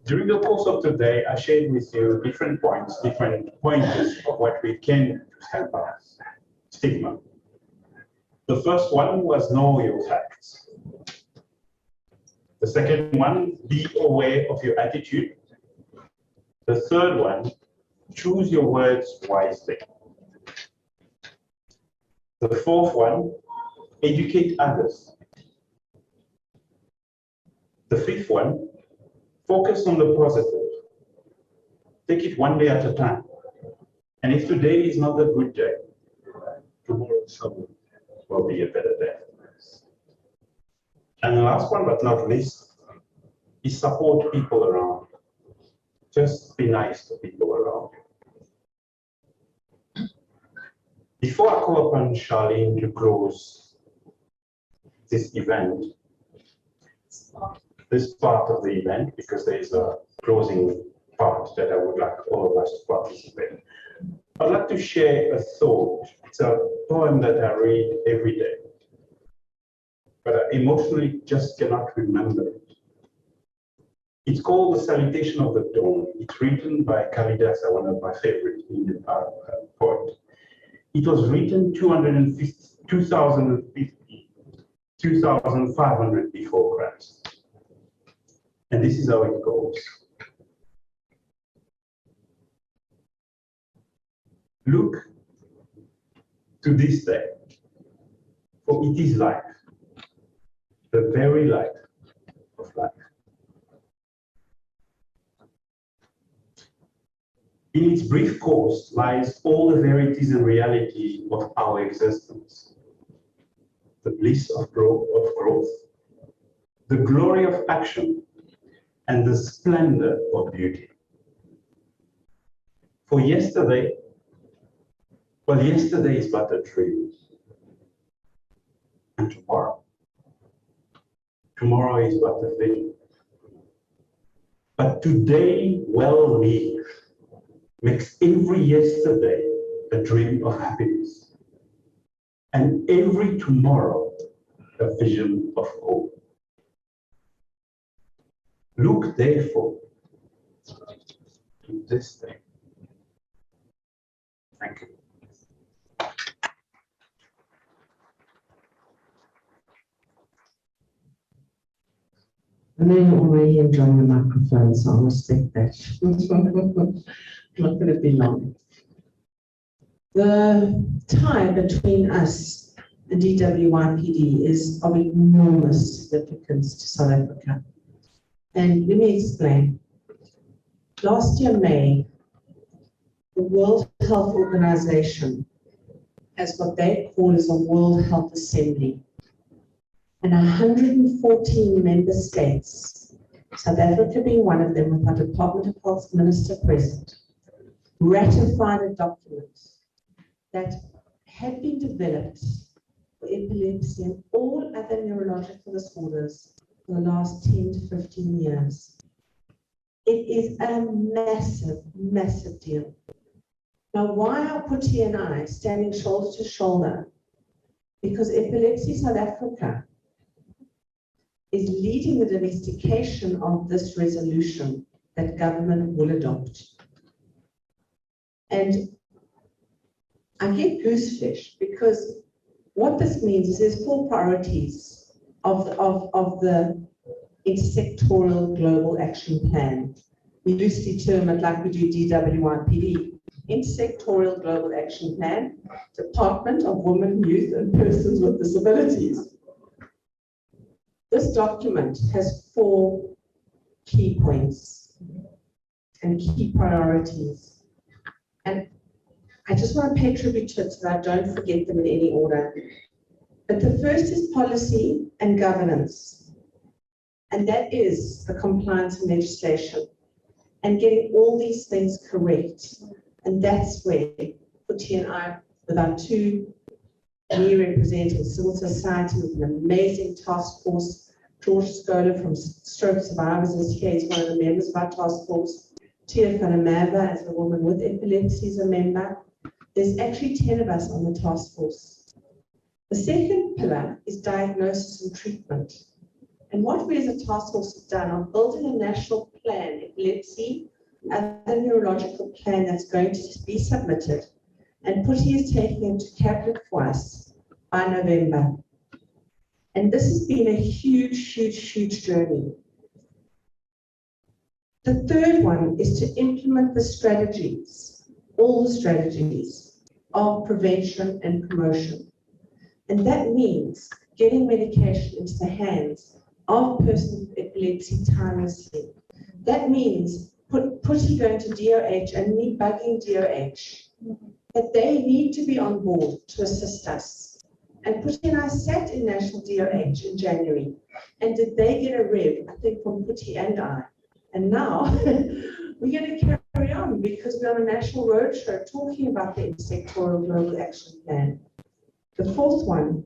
During the course of today, I shared with you different points, different pointers of what we can do to help us. Stigma. The first one was know your facts. The second one, be aware of your attitude. The third one, choose your words wisely. The fourth one, educate others. The fifth one, focus on the positive. Take it one day at a time. And if today is not a good day, tomorrow will be a better day. And last one but not least, is support people around you. Just be nice to people around you. Before I call upon Sharlene to close this event, this part of the event, because there is a closing part that I would like all of us to participate. I'd like to share a thought. It's a poem that I read every day, but I emotionally just cannot remember it. It's called The Salutation of the Dawn. It's written by Kalidasa, one of my favorite Indian poets. It was written 2,500 before Christ. And this is how it goes. Look to this day, for it is life, the very light of life. In its brief course lies all the verities and reality of our existence. The bliss of growth, the glory of action, and the splendor of beauty. For yesterday, well, yesterday is but a dream. And tomorrow is but a vision. But today, well lived, makes every yesterday a dream of happiness, and every tomorrow a vision of hope. Look therefore to this day. Thank you. And then already enjoying the microphone, so I'll respect that. Not going to be long. The tie between us and DWYPD is of enormous significance to South Africa. And let me explain. Last year, May, the World Health Organization has what they call as a World Health Assembly. And 114 member states, South Africa being one of them, with our Department of Health Minister present, ratified a document that had been developed for epilepsy and all other neurological disorders for the last 10 to 15 years. It is a massive, massive deal. Now, why are Putti and I standing shoulder to shoulder? Because Epilepsy South Africa is leading the domestication of this resolution that government will adopt. And I get gooseflesh because what this means is there's 4 priorities of the intersectoral global action plan. We loosely term it like we do DWYPD, intersectoral global action plan, Department of Women, Youth and Persons with Disabilities. This document has 4 key points and key priorities. And I just want to pay tribute to it so that I don't forget them in any order. But the first is policy and governance. And that is the compliance and legislation and getting all these things correct. And that's where Putti and I, with our 2 me representing civil society with an amazing task force, George Scholar from Stroke Survivors is here, he's one of the members of our task force. Tia Fanamava, as a woman with epilepsy, is a member. There's actually 10 of us on the task force. The second pillar is diagnosis and treatment. And what we as a task force have done on building a national plan in epilepsy, other neurological plan that's going to be submitted, and Putty is taking it to Cabinet for us by November. And this has been a huge, huge, huge journey. The third one is to implement the strategies, all the strategies of prevention and promotion. And that means getting medication into the hands of persons with epilepsy timelessly. That means Putty going to DOH and me bugging DOH, that they need to be on board to assist us. And Putty and I sat in National DOH in January, and did they get a rev, I think, from Putty and I. And now we're going to carry on because we're on a national roadshow talking about the intersectoral global action plan. The fourth one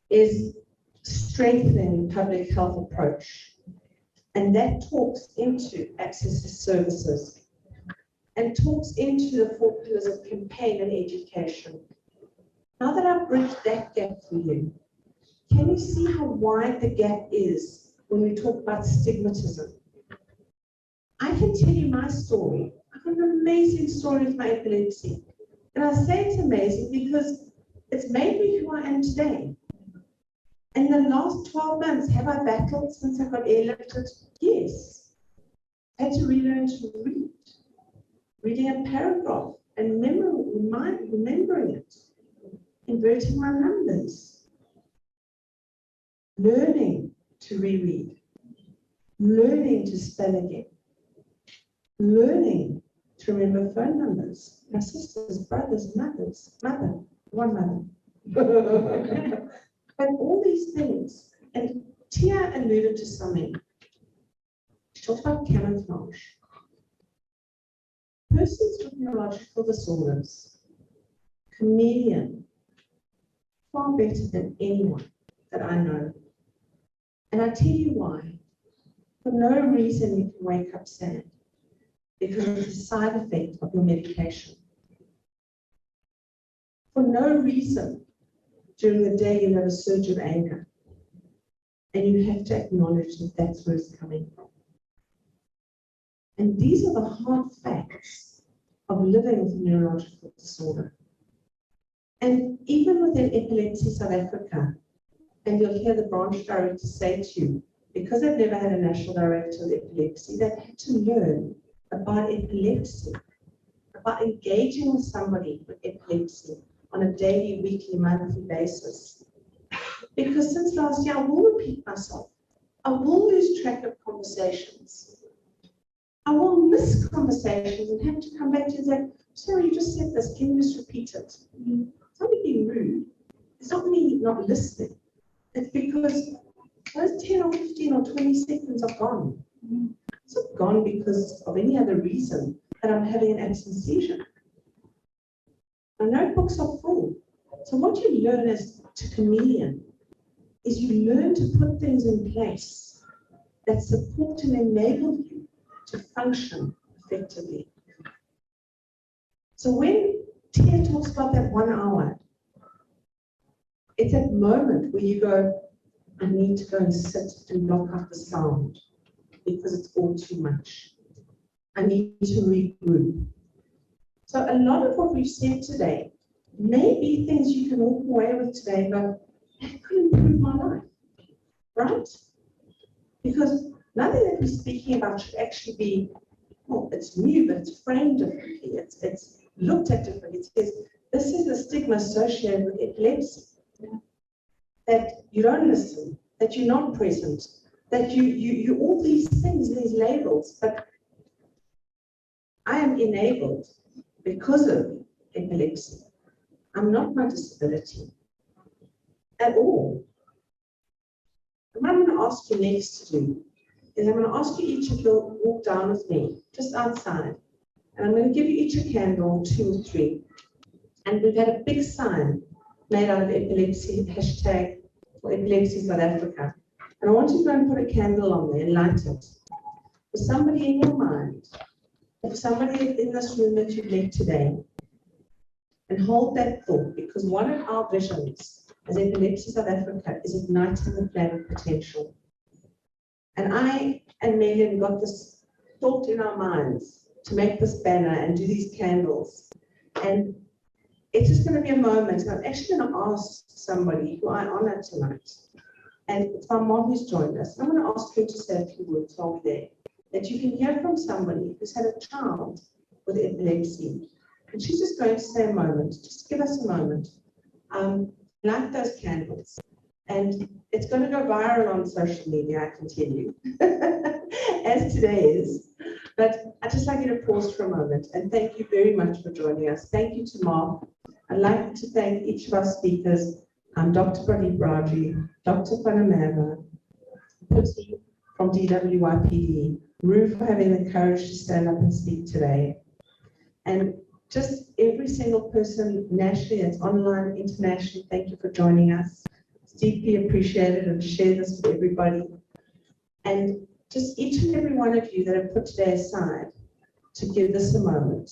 is strengthening public health approach. And that talks into access to services and talks into the 4 pillars of campaign and education. Now that I've bridged that gap for you, can you see how wide the gap is when we talk about stigmatism? I can tell you my story. I've got an amazing story with my epilepsy. And I say it's amazing because it's made me who I am today. In the last 12 months, have I battled since I got airlifted? Yes. I had to relearn to read. Reading a paragraph and remembering it. Inverting my numbers. Learning to reread. Learning to spell again. Learning to remember phone numbers. My sisters, brothers, mothers, one mother. But all these things, and Tia alluded to something. She talked about camouflage. Persons with neurological disorders, chameleon, far better than anyone that I know. And I tell you why. For no reason you can wake up sad, because it's a side effect of your medication. For no reason during the day you have a surge of anger, and you have to acknowledge that that's where it's coming from. And these are the hard facts of living with a neurological disorder. And even within Epilepsy South Africa, and you'll hear the branch director say to you, because they've never had a national director of epilepsy, they've had to learn about epilepsy, about engaging with somebody with epilepsy on a daily, weekly, monthly basis. Because since last year, I will repeat myself. I will lose track of conversations. I will miss conversations and have to come back to you and say, sorry, you just said this, can you just repeat it? It's not me being rude. It's not me not listening. It's because those 10 or 15 or 20 seconds are gone. It's not gone because of any other reason that I'm having an absent seizure. My notebooks are full. So what you learn as to chameleon is you learn to put things in place that support and enable you to function effectively. So when Tia talks about that 1 hour, it's that moment where you go, I need to go and sit and block out the sound because it's all too much. I need to regroup. So a lot of what we've said today may be things you can walk away with today and go, that could improve my life, right? Because nothing that we're speaking about should actually be, well, it's new, but it's framed differently. It's looked at differently. It says, this is the stigma associated with epilepsy. That you don't listen, that you're not present, that you all these things, these labels, but I am enabled because of epilepsy. I'm not my disability at all. And what I'm going to ask you next to do is I'm going to ask you each of you to walk down with me, just outside, and I'm going to give you each a candle, 2 or 3, and we've had a big sign made out of epilepsy, hashtag for Epilepsy South Africa. And I want you to go and put a candle on there and light it. For somebody in your mind, or for somebody in this room that you've met today, and hold that thought, because one of our visions as Epilepsy South Africa is igniting the flame of potential. And I and Megan got this thought in our minds to make this banner and do these candles. And it's just going to be a moment. I'm actually going to ask somebody who I honor tonight, and it's my mom who's joined us. I'm going to ask her to say a few words while we're there, that you can hear from somebody who's had a child with epilepsy. And she's just going to say a moment, just give us a moment. Light those candles. And it's going to go viral on social media, I can tell you, as today is. But I'd just like you to pause for a moment and thank you very much for joining us. Thank you to Mark. I'd like to thank each of our speakers, Dr. Pradeep Raji, Dr. Panamava, Putti from DWIPD, Rue for having the courage to stand up and speak today. And just every single person nationally, that's online, internationally, thank you for joining us. It's deeply appreciated, and share this with everybody. And just each and every one of you that have put today aside to give this a moment,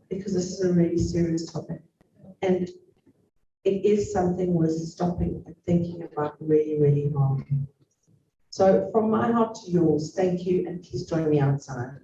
because this is a really serious topic. And it is something worth stopping and thinking about really, really hard. So from my heart to yours, thank you, and please join me outside.